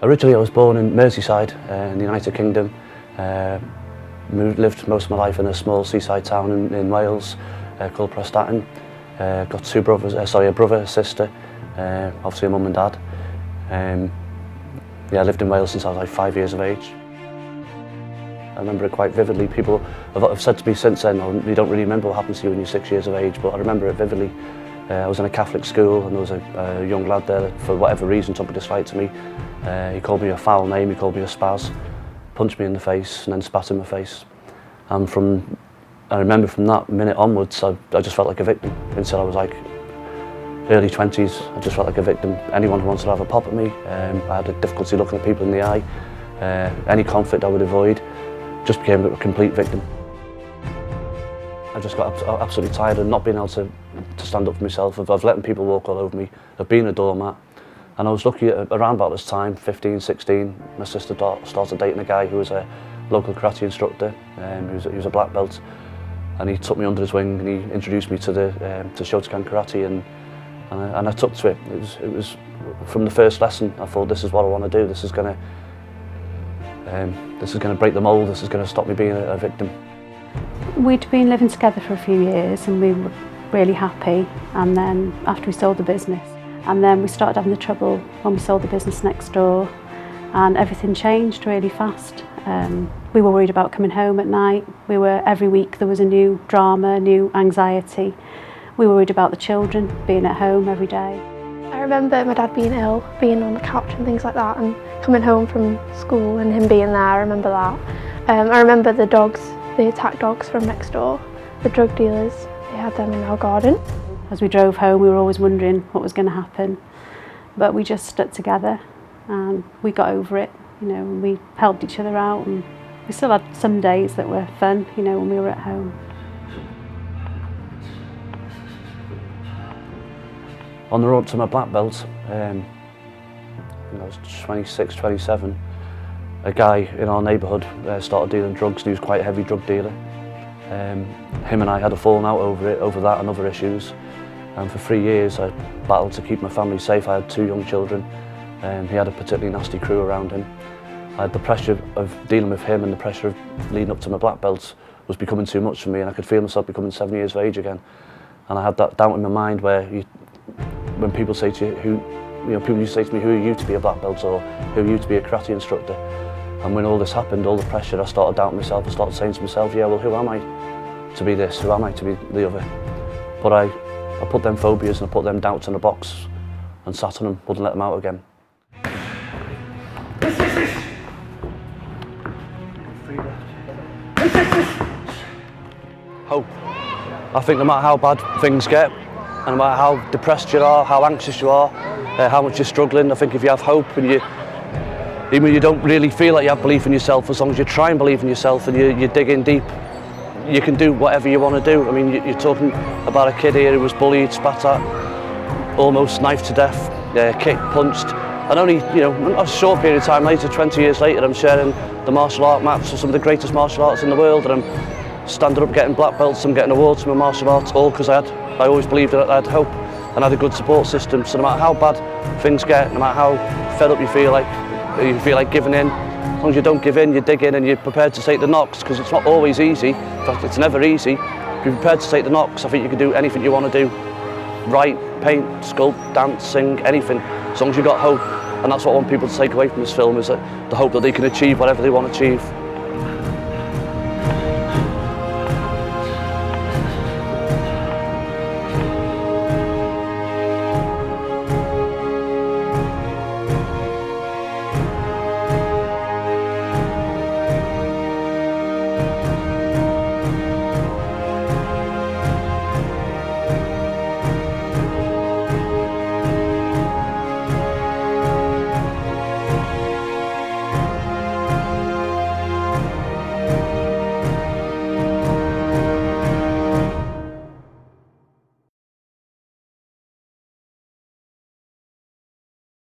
Originally I was born in Merseyside in the United Kingdom. Lived most of my life in a small seaside town in Wales called Prestatyn. Got two brothers, a brother, a sister, obviously a mum and dad. I lived in Wales since I was like 5 years of age. I remember it quite vividly. People have said to me since then, "Oh, you don't really remember what happened to you when you're 6 years of age," but I remember it vividly. I was in a Catholic school and there was a young lad there that, for whatever reason, took a dislike to me. He called me a foul name, he called me a spaz, punched me in the face and then spat in my face. And I remember from that minute onwards, I just felt like a victim. Until I was like early 20s, I just felt like a victim. Anyone who wanted to have a pop at me, I had a difficulty looking at people in the eye. Any conflict I would avoid, just became a complete victim. I just got absolutely tired of not being able to stand up for myself, of letting people walk all over me, of being a doormat. And I was lucky around about this time, 15, 16, my sister started dating a guy who was a local karate instructor. He was a black belt, and he took me under his wing and he introduced me to Shotokan karate, and I took to it. It was from the first lesson I thought, this is what I want to do. This is going to break the mold. This is going to stop me being a victim. We'd been living together for a few years and we were really happy, and then after we sold the business, and then we started having the trouble when we sold the business next door, and everything changed really fast. We were worried about coming home at night. Every week there was a new drama, new anxiety. We were worried about the children being at home every day. I remember my dad being ill, being on the couch and things like that, and coming home from school and him being there. I remember that. I remember the dogs, the attack dogs from next door, the drug dealers. They had them in our garden. As we drove home, we were always wondering what was going to happen, but we just stuck together and we got over it, and we helped each other out, and we still had some days that were fun, when we were at home. On the road to my black belt, when I was 26, 27, a guy in our neighbourhood started dealing drugs, and he was quite a heavy drug dealer. Him and I had a falling out over that and other issues. And for 3 years I battled to keep my family safe. I had 2 young children. He had a particularly nasty crew around him. I had the pressure of dealing with him, and the pressure of leading up to my black belt was becoming too much for me, and I could feel myself becoming 7 years of age again. And I had that doubt in my mind where when people say to you, people used to say to me, "Who are you to be a black belt?" or "Who are you to be a karate instructor?" And when all this happened, all the pressure, I started doubting myself. I started saying to myself, yeah, well, who am I to be this? Who am I to be the other? But I put them phobias and I put them doubts in a box and sat on them, wouldn't let them out again. Hope. I think no matter how bad things get, and no matter how depressed you are, how anxious you are, how much you're struggling, I think if you have hope and even when you don't really feel like you have belief in yourself, as long as you try and believe in yourself and you dig in deep, you can do whatever you want to do. I mean, you're talking about a kid here who was bullied, spat at, almost knifed to death, kicked, punched, and only, a short period of time later, 20 years later, I'm sharing the martial art mats with some of the greatest martial arts in the world, and I'm standing up getting black belts and getting awards for my martial arts, all because I always believed that I had hope and had a good support system. So no matter how bad things get, no matter how fed up you feel like giving in, as long as you don't give in, you dig in and you're prepared to take the knocks, because it's not always easy. In fact, it's never easy. If you're prepared to take the knocks, I think you can do anything you want to do. Write, paint, sculpt, dance, sing, anything, as long as you've got hope. And that's what I want people to take away from this film, is that the hope that they can achieve whatever they want to achieve.